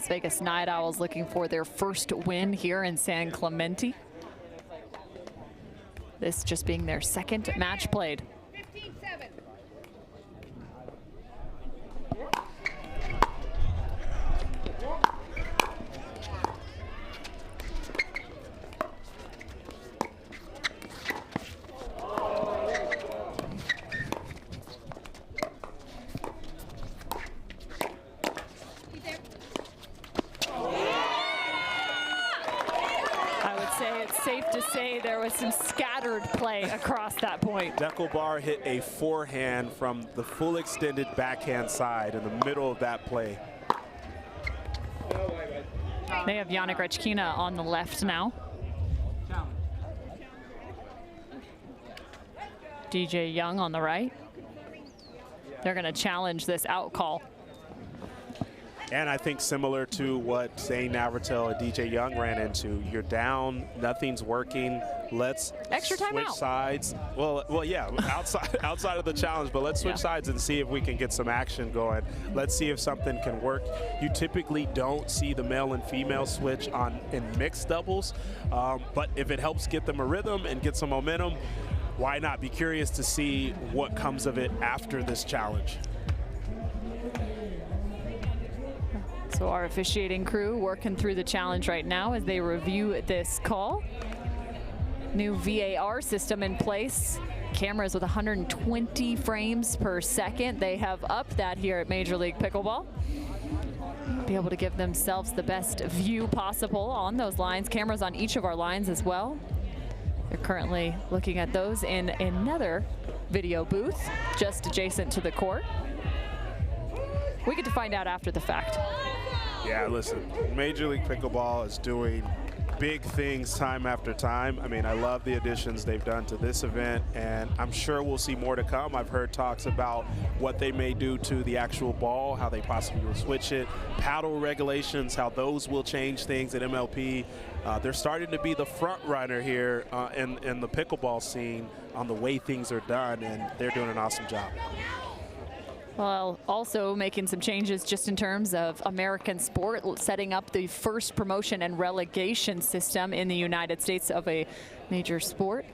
Las Vegas Night Owls looking for their first win here in San Clemente. This just being their second match played. 15-7. Safe to say there was some scattered play across that point. Picklebar hit a forehand from the full extended backhand side in the middle of that play. They have Yana Grechkina on the left now. DJ Young on the right. They're going to challenge this out call. And I think similar to what Zane Navratil and DJ Young ran into, you're down, nothing's working. Let's extra time switch out. Sides. Well, yeah, outside of the challenge, but let's switch sides and see if we can get some action going. Let's see if something can work. You typically don't see the male and female switch in mixed doubles, but if it helps get them a rhythm and get some momentum, why not? Be curious to see what comes of it after this challenge. So our officiating crew working through the challenge right now as they review this call. New VAR system in place. Cameras with 120 frames per second. They have upped that here at Major League Pickleball. Be able to give themselves the best view possible on those lines. Cameras on each of our lines as well. They're currently looking at those in another video booth just adjacent to the court. We get to find out after the fact. Yeah, listen, Major League Pickleball is doing big things time after time. I mean, I love the additions they've done to this event, and I'm sure we'll see more to come. I've heard talks about what they may do to the actual ball, how they possibly will switch it, paddle regulations, how those will change things at MLP. They're starting to be the front runner here in the pickleball scene on the way things are done, and they're doing an awesome job. Well, also making some changes just in terms of American sport, setting up the first promotion and relegation system in the United States of a major sport.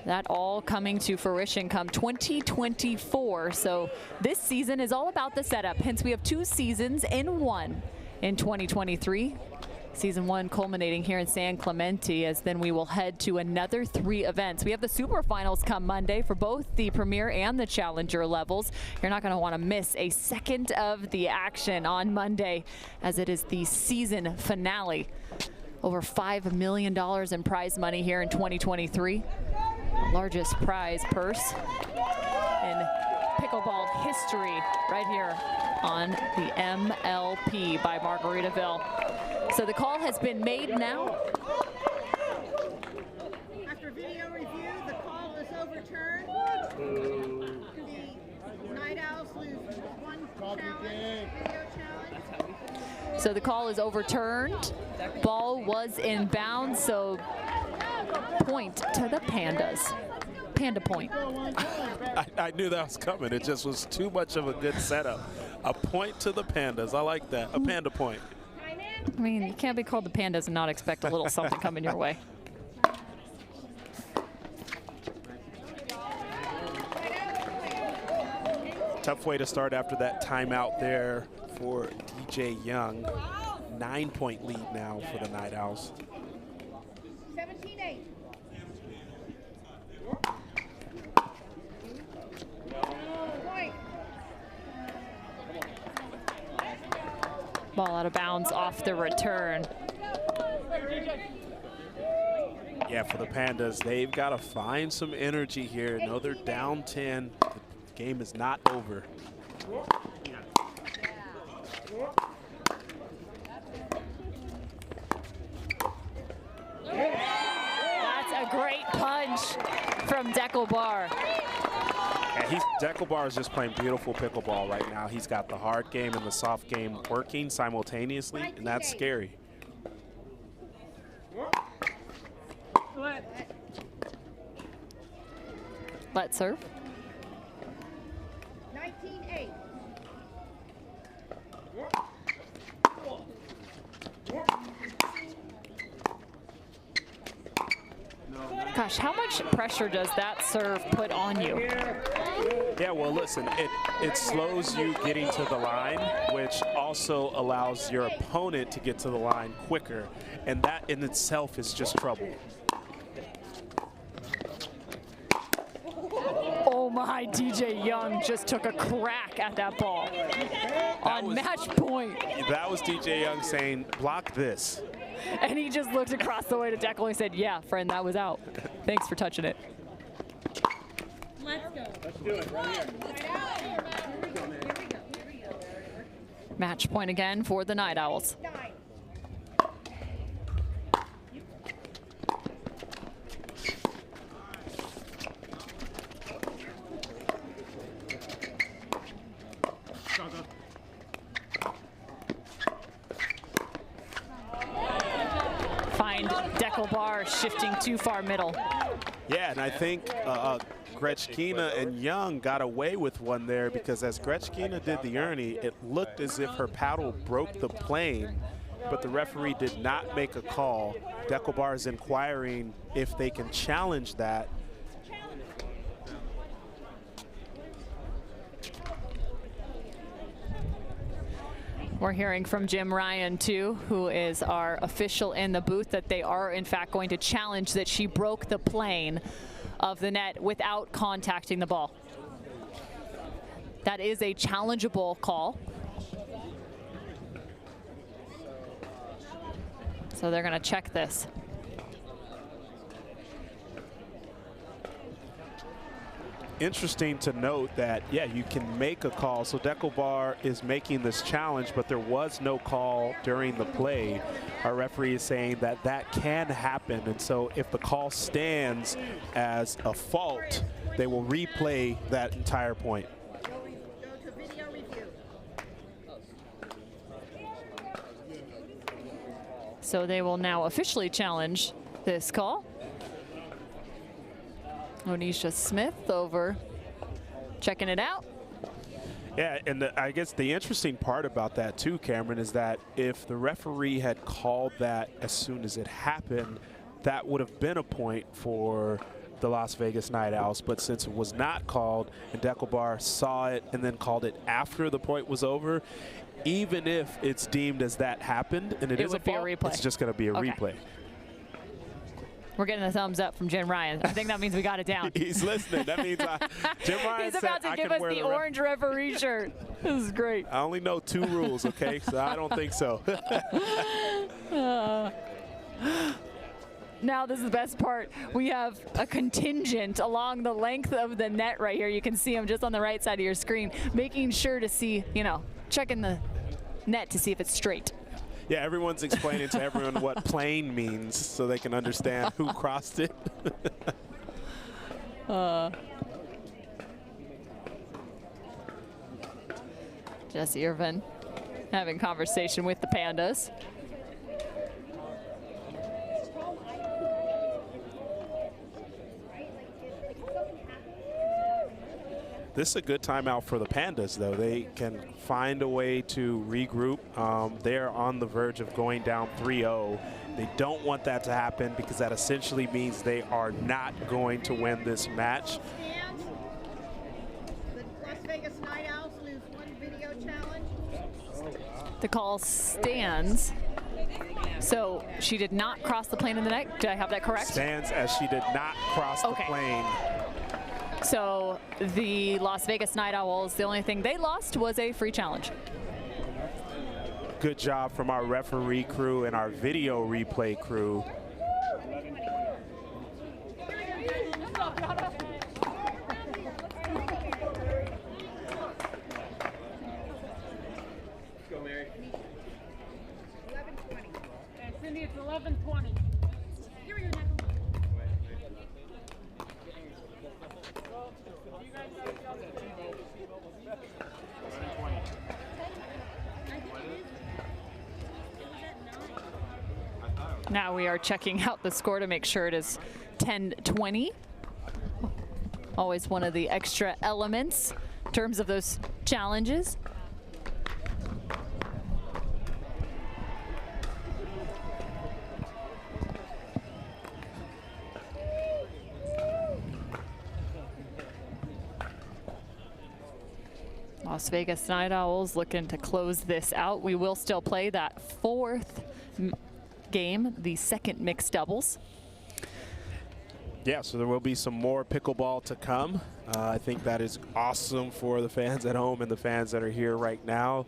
That all coming to fruition come 2024. So this season is all about the setup. Hence, we have 2 seasons in one in 2023. Season 1 culminating here in San Clemente, as then we will head to another 3 events. We have the Super Finals come Monday for both the Premier and the Challenger levels. You're not going to want to miss a second of the action on Monday, as it is the season finale. Over $5 million in prize money here in 2023. Largest prize purse in pickleball history right here on the MLP by Margaritaville. So the call has been made now. After video review, the call is overturned. The Night Owls lose 1 challenge, video challenge. So the call is overturned. Ball was in bounds, so point to the Pandas. Panda point. I knew that was coming. It just was too much of a good setup. A point to the Pandas. I like that. A panda point. I mean, you can't be called the Pandas and not expect a little something coming your way. Tough way to start after that timeout there for DJ Young. 9-point lead now for the Night Owls. 17-8. Ball out of bounds off the return. Yeah, for the Pandas, they've got to find some energy here. No, they're down 10. The game is not over. That's a great punch from Picklebar. And Picklebar is just playing beautiful pickleball right now. He's got the hard game and the soft game working simultaneously, and that's scary. Let's serve. 19-8. Josh, how much pressure does that serve put on you? Yeah, well, listen, it slows you getting to the line, which also allows your opponent to get to the line quicker, and that in itself is just trouble. Oh my, DJ Young just took a crack at that ball on match point. That was DJ Young saying, block this. And he just looked across the way to Deckle and said, yeah, friend, that was out. Thanks for touching it. Let's go. Let's do it right here. Match point again for the Night Owls. Find Deckle bar shifting too far middle. Yeah, and I think Gretchkina and Young got away with one there because as Gretchkina did the Ernie, it looked as if her paddle broke the plane, but the referee did not make a call. Deckelbar is inquiring if they can challenge that. We're hearing from Jim Ryan, too, who is our official in the booth, that they are, in fact, going to challenge that she broke the plane of the net without contacting the ball. That is a challengeable call. So they're going to check this. Interesting to note that, yeah, you can make a call. So Deckelbar is making this challenge, but there was no call during the play. Our referee is saying that that can happen. And so if the call stands as a fault, they will replay that entire point. Go to video review. So they will now officially challenge this call. Onisha Smith over checking it out. Yeah, and I guess the interesting part about that too, Cameron, is that if the referee had called that as soon as it happened, that would have been a point for the Las Vegas Night Owls. But since it was not called and Deckelbar saw it and then called it after the point was over, even if it's deemed as that happened and it is would a be a fault, replay. it's just going to be a Okay. replay. We're getting a thumbs up from Jim Ryan. I think that means we got it down. He's listening. That means Jim Ryan He's said about to I give can us wear the orange referee shirt. This is great. I only know 2 rules, okay? So I don't think so. Now this is the best part. We have a contingent along the length of the net right here. You can see them just on the right side of your screen, making sure to see, you know, checking the net to see if it's straight. Yeah, everyone's explaining to everyone what plane means so they can understand who crossed it. Jesse Irvin having conversation with the Pandas. This is a good timeout for the Pandas, though. They can find a way to regroup. They're on the verge of going down 3-0. They don't want that to happen because that essentially means they are not going to win this match. Stands. The Las Vegas Night Owls lose 1 video challenge. The call stands. So she did not cross the plane in the net. Did I have that correct? Stands as she did not cross the plane. So the Las Vegas Night Owls, the only thing they lost was a free challenge. Good job from our referee crew and our video replay crew. Go, Mary. 11:20. And Cindy, it's 11:20. Here we go, Nickel. Now we are checking out the score to make sure it is 10-20. Always one of the extra elements in terms of those challenges. Las Vegas Night Owls looking to close this out. We will still play that fourth game, the second mixed doubles. Yeah, so there will be some more pickleball to come. I think that is awesome for the fans at home and the fans that are here right now.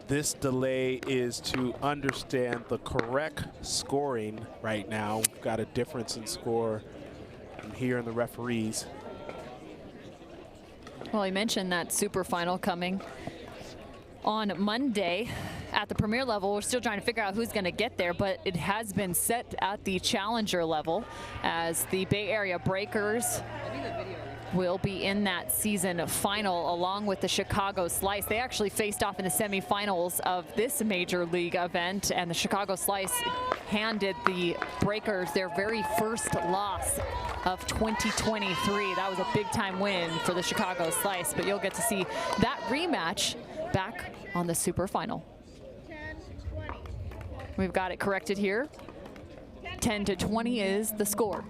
This delay is to understand the correct scoring right now. We've got a difference in score here in the referees. Well, he mentioned that super final coming on Monday at the premier level. We're still trying to figure out who's going to get there, but it has been set at the challenger level as the Bay Area Breakers will be in that season final along with the Chicago Slice. They actually faced off in the semifinals of this major league event, and the Chicago Slice handed the Breakers their very first loss of 2023. That was a big time win for the Chicago Slice, but you'll get to see that rematch back on the super final. 10-20. We've got it corrected here. 10-20 is the score.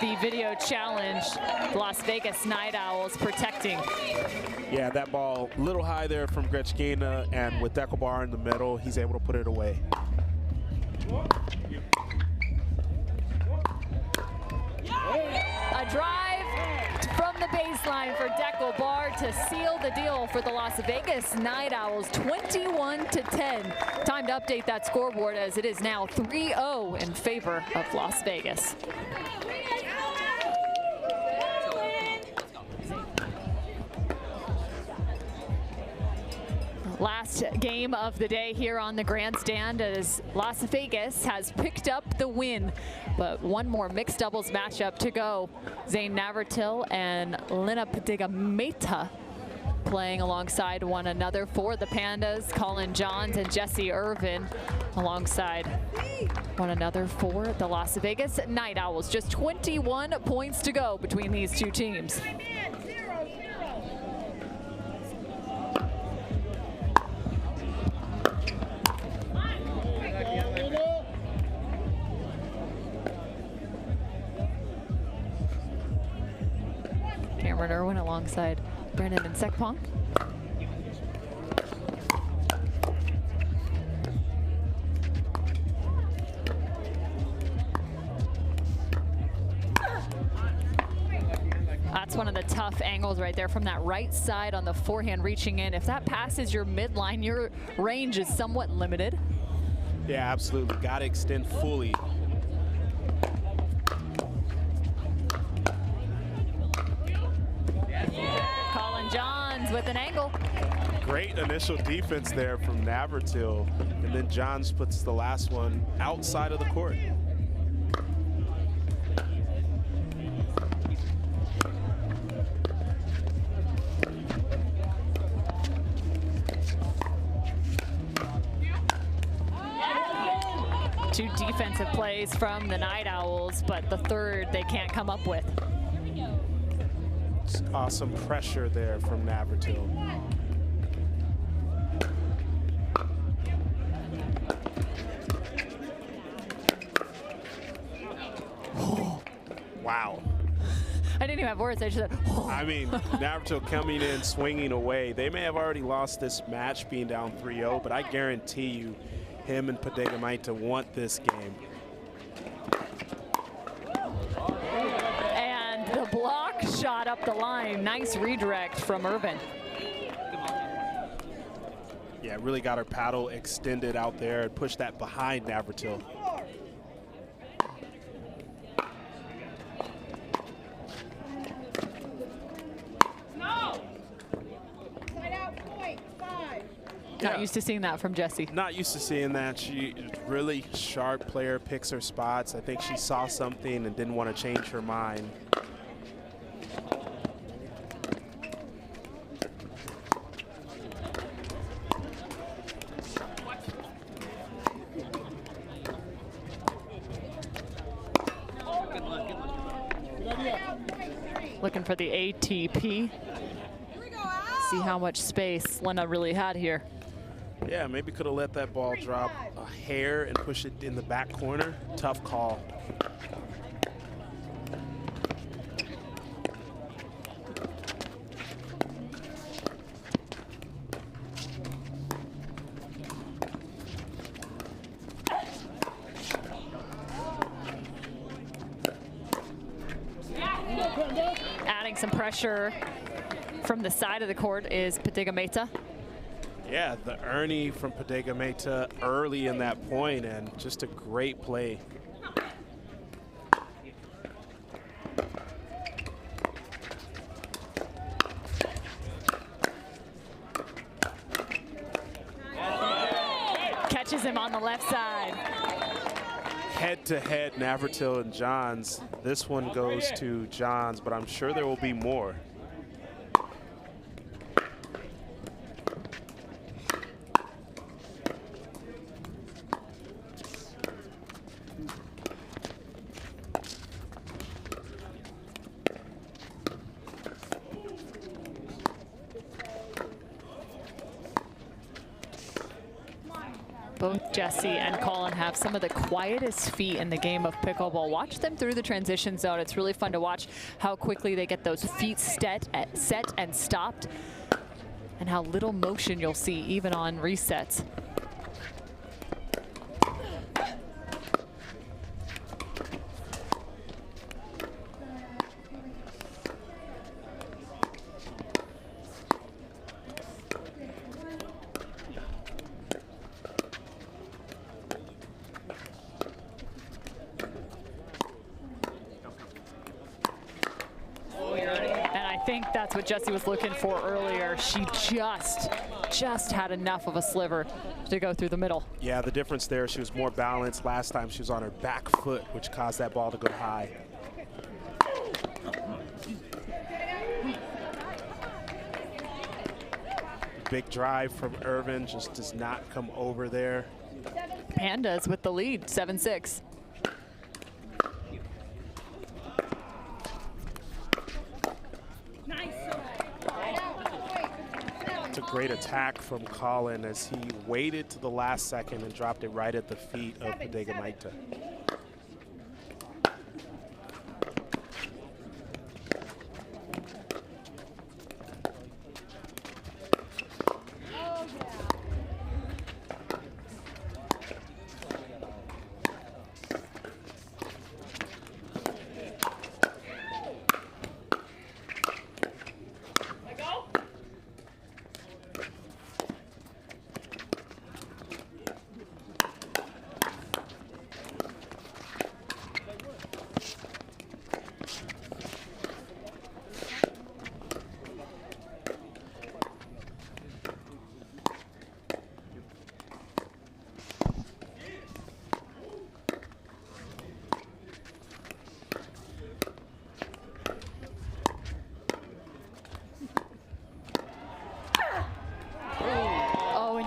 The video challenge, Las Vegas Night Owls protecting. Yeah, that ball a little high there from Grechkina, and with Deckelbar in the middle, he's able to put it away. A drive from the baseline for Deckelbar to seal the deal for the Las Vegas Night Owls, 21-10. Time to update that scoreboard as it is now 3-0 in favor of Las Vegas. Last game of the day here on the grandstand as Las Vegas has picked up the win, but one more mixed doubles matchup to go. Zane Navratil and Lina Padigameta playing alongside one another for the Pandas. Colin Johns and Jesse Irvin alongside one another for the Las Vegas Night Owls. Just 21 points to go between these two teams. Cameron Irwin alongside Brennan and Sekpong. That's one of the tough angles right there from that right side on the forehand reaching in. If that passes your midline, your range is somewhat limited. Yeah, absolutely. Got to extend fully. Colin Johns with an angle. Great initial defense there from Navratil, and then Johns puts the last one outside of the court. Two defensive plays from the Night Owls, but the third they can't come up with. Awesome pressure there from Navratil. Wow. I didn't even have words. I just said, oh. I mean, Navratil coming in, swinging away. They may have already lost this match being down 3-0, but I guarantee you him and Padigameta want this game. And the block shot up the line. Nice redirect from Irvin. Yeah, really got her paddle extended out there and pushed that behind Navratil. Not used to seeing that from Jessie. Not used to seeing that. She is really sharp player, picks her spots. I think she saw something and didn't want to change her mind. Looking for the ATP. see how much space Lena really had here. Yeah, maybe could have let that ball drop a hair and push it in the back corner. Tough call. Adding some pressure from the side of the court is Meta. Yeah, the Ernie from Meta early in that point, and just a great play. Catches him on the left side. Head-to-head, Navratil and Johns. This one goes to Johns, but I'm sure there will be more. Both Jesse and Colin have some of the quietest feet in the game of pickleball. Watch them through the transition zone. It's really fun to watch how quickly they get those feet set and stopped, and how little motion you'll see even on resets. That's what Jessie was looking for earlier. She just had enough of a sliver to go through the middle. Yeah, the difference there, she was more balanced. Last time she was on her back foot, which caused that ball to go high. Big drive from Irvin, just does not come over there. Pandas with the lead, 7-6. Great attack from Colin as he waited to the last second and dropped it right at the feet of Maita.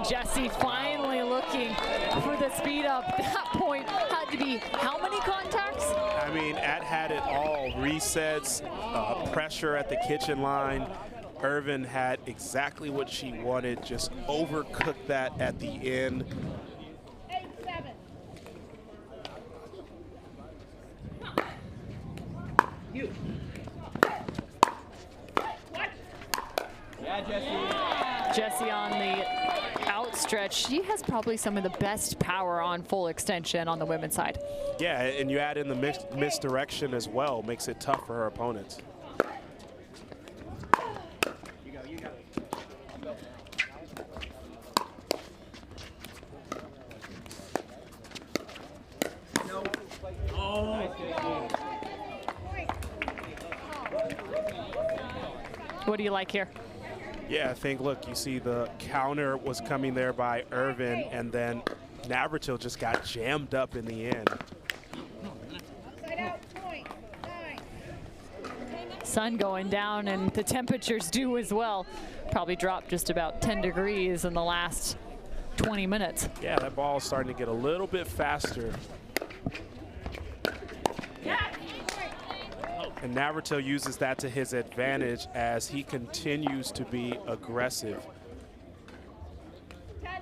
Jesse finally looking for the speed up. That point had to be how many contacts? I mean, had it all. Resets, pressure at the kitchen line. Irvin had exactly what she wanted, just overcooked that at the end. 8-7. You. What? Yeah, Jesse. Jesse on the outstretch. She has probably some of the best power on full extension on the women's side. Yeah, and you add in the misdirection as well, makes it tough for her opponents. You go. No. Oh. What do you like here? Yeah, I think, look, you see the counter was coming there by Irvin, and then Navratil just got jammed up in the end. Sun going down, and the temperatures do as well. Probably dropped just about 10 degrees in the last 20 minutes. Yeah, that ball is starting to get a little bit faster. And Navratil uses that to his advantage as he continues to be aggressive. 10-9.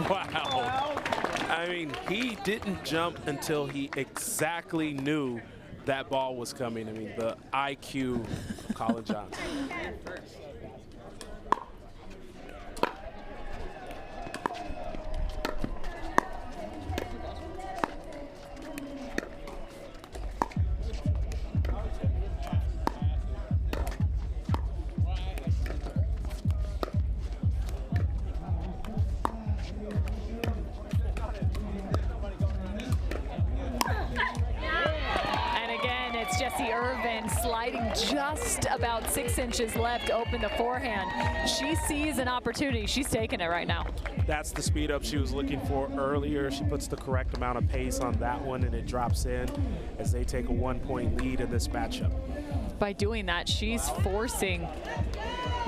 Wow. I mean, he didn't jump until he exactly knew that ball was coming. I mean, the IQ of Colin Johnson. Just about 6 inches left to open the forehand. She sees an opportunity. She's taking it right now. That's the speed up she was looking for earlier. She puts the correct amount of pace on that one, and it drops in as they take a 1-point lead in this matchup. By doing that, she's forcing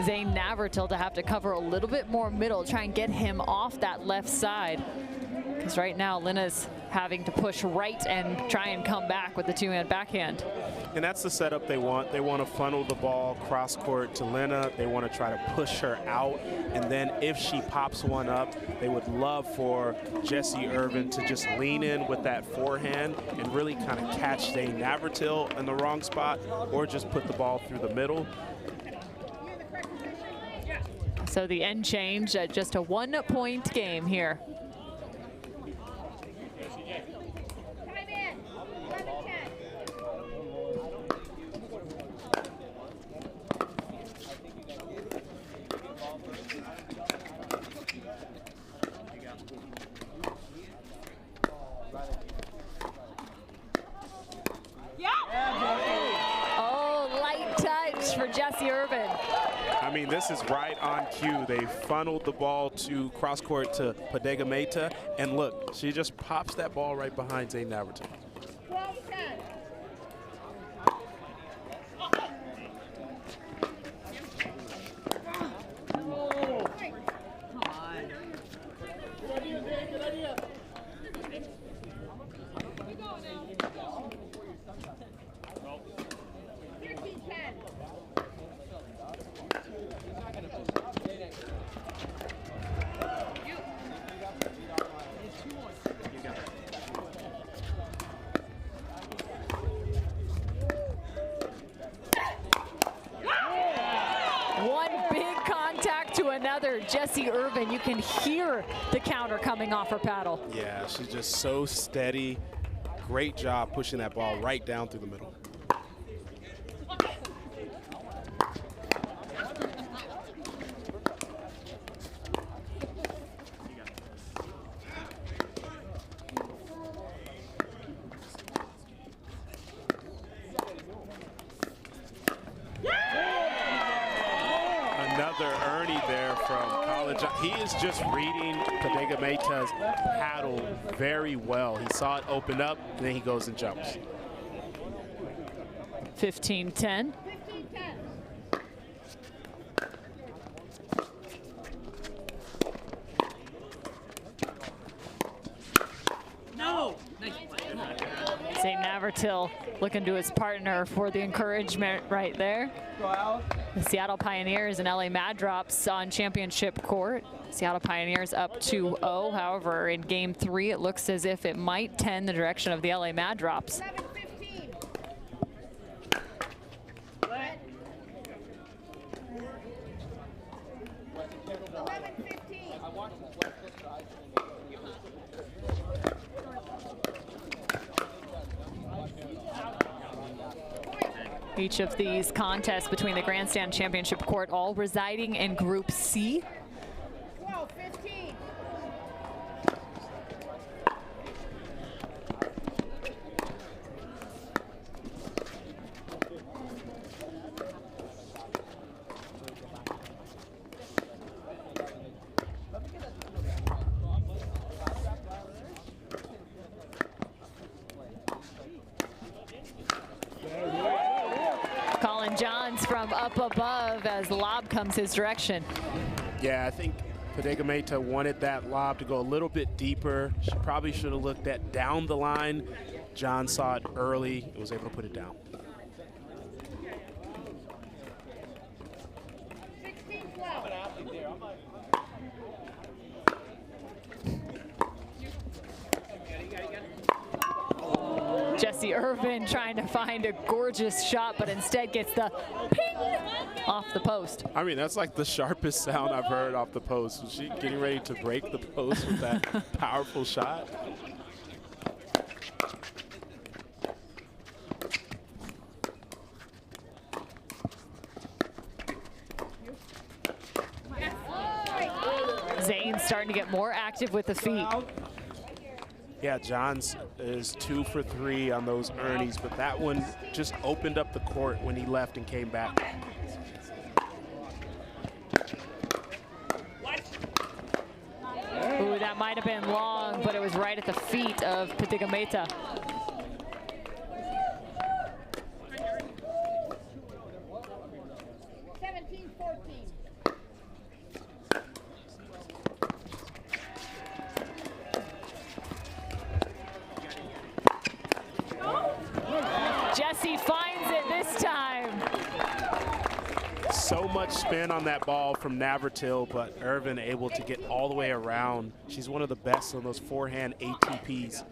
Zane Navratil to have to cover a little bit more middle, try and get him off that left side. Because right now, Linna's having to push right and try and come back with the two-hand backhand. And that's the setup they want. They want to funnel the ball cross court to Linna. They want to try to push her out. And then if she pops one up, they would love for Jessie Irvin to just lean in with that forehand and really kind of catch Zane Navratil in the wrong spot, or just put the ball through the middle. So the end change at just a 1-point game here. Jessie Irvin. I mean, this is right on cue. They funneled the ball to cross court to Padega Meta, and look, she just pops that ball right behind Zane Navratil. 12-10. Jessie Irvin, you can hear the counter coming off her paddle. Yeah, she's just so steady. Great job pushing that ball right down through the middle. He is just reading Padega Meta's paddle very well. He saw it open up, and then he goes and jumps. 15-10. No! Zane Navratil looking to his partner for the encouragement right there. The Seattle Pioneers and LA Mad Drops on championship court. Seattle Pioneers up 2-0. However, in game 3, it looks as if it might tend the direction of the LA Mad Drops. 11-15. Each of these contests between the Grandstand Championship Court all residing in Group C. 12-15. from Johns from up above as lob comes his direction. Yeah, I think Pickleball wanted that lob to go a little bit deeper. She probably should have looked at down the line. John saw it early and was able to put it down. 16-12. Jesse Irvin trying to find a gorgeous shot, but instead gets the ping off the post. I mean, that's like the sharpest sound I've heard off the post. Was she getting ready to break the post with that powerful shot? Zane's starting to get more active with the feet. Yeah, Johns is 2 for 3 on those earnings, but that one just opened up the court when he left and came back. Ooh, that might have been long, but it was right at the feet of Pickleball. 17-14. Jesse finds it this time. So much spin on that ball from Navratil, but Irvin able to get all the way around. She's one of the best on those forehand ATPs.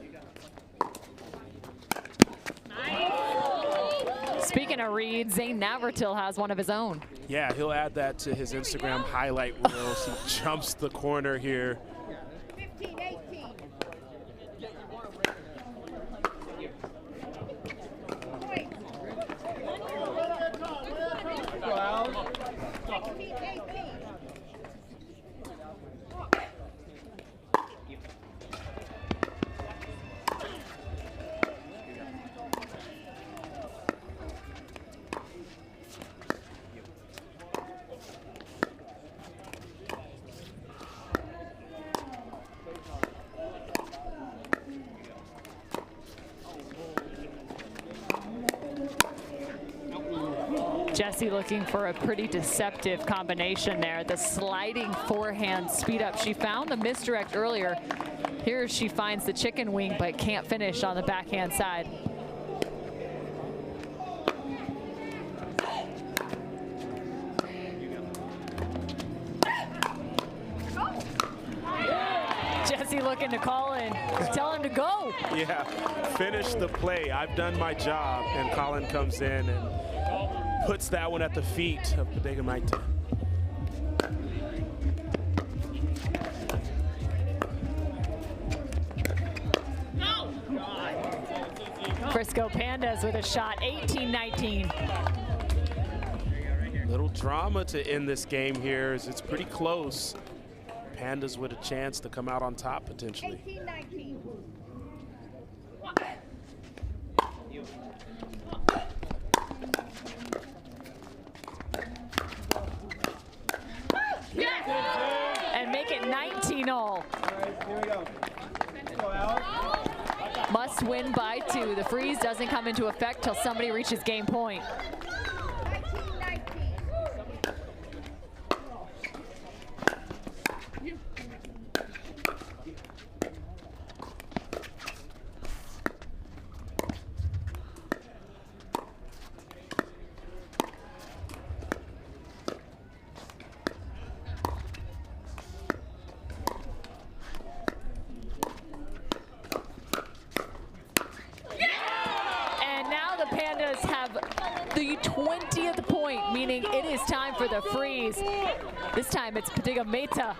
Speaking of reads, Zane Navratil has one of his own. Yeah, he'll add that to his Instagram highlight reels. He jumps the corner here. 15-18. Point. 16-18. Jesse looking for a pretty deceptive combination there. The sliding forehand speed up. She found the misdirect earlier. Here she finds the chicken wing, but can't finish on the backhand side. Jesse looking to call in. Tell him to go. Yeah, finish the play. I've done my job. And Colin comes in and puts that one at the feet of Pickleball. Frisco Pandas with a shot, 18-19. Little drama to end this game here as it's pretty close. Pandas with a chance to come out on top potentially. 18-19. And make it 19-all. Must win by 2. The freeze doesn't come into effect till somebody reaches game point. 19-19. The 20th point, meaning it is time for the freeze. This time it's Pickleball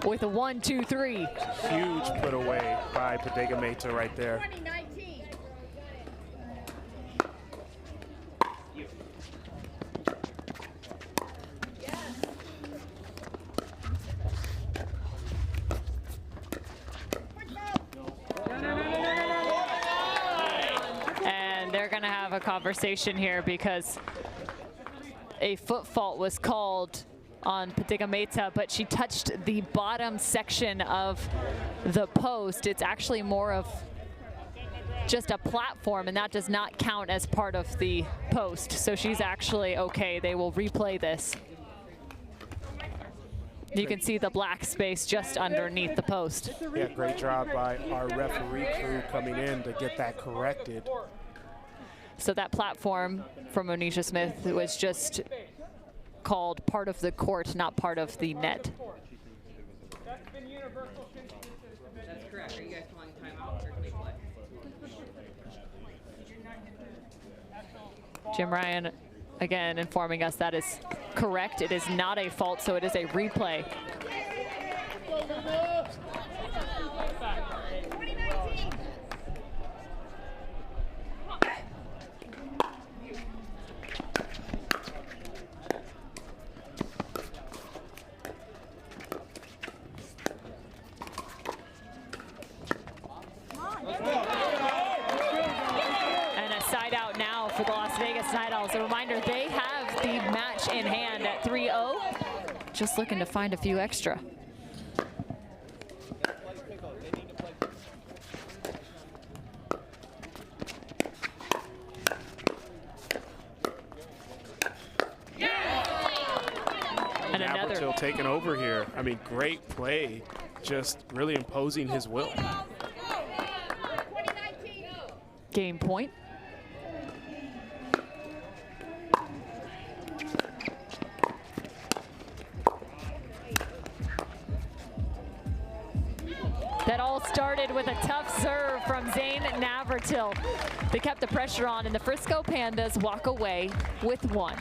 with a 1-2-3. Huge put away by Pickleball right there. 20-19. A conversation here because a foot fault was called on Pickleball, but she touched the bottom section of the post. It's actually more of just a platform, and that does not count as part of the post. So she's actually okay. They will replay this. You can see the black space just underneath the post. Yeah, great job by our referee crew coming in to get that corrected. So that platform from Onisha Smith was just called part of the court, not part of the net. That's correct. Are you guys calling timeout or can we play? Jim Ryan, again, informing us that is correct. It is not a fault, so it is a replay. And a side out now for the Las Vegas Night Owls. A reminder, they have the match in hand at 3-0. Just looking to find a few extra. And another. Navratil taking over here. I mean, great play, just really imposing his will. Game point. That all started with a tough serve from Zane Navratil. They kept the pressure on, and the Frisco Pandas walk away with one.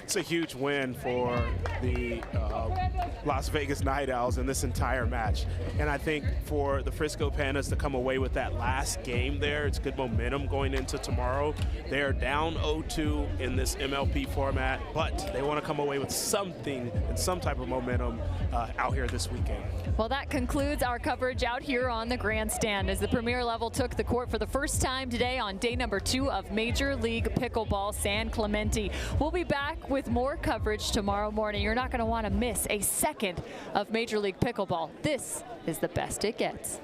It's a huge win for the Las Vegas Night Owls in this entire match. And I think for the Frisco Pandas to come away with that last game there, it's good momentum going into tomorrow. They are down 0-2 in this MLP format, but they want to come away with something and some type of momentum out here this weekend. Well, that concludes our coverage out here on the grandstand as the premier level took the court for the first time today on day number 2 of Major League Pickleball San Clemente. We'll be back with more coverage tomorrow morning. You're not going to want to miss a second of Major League Pickleball. This is the best it gets.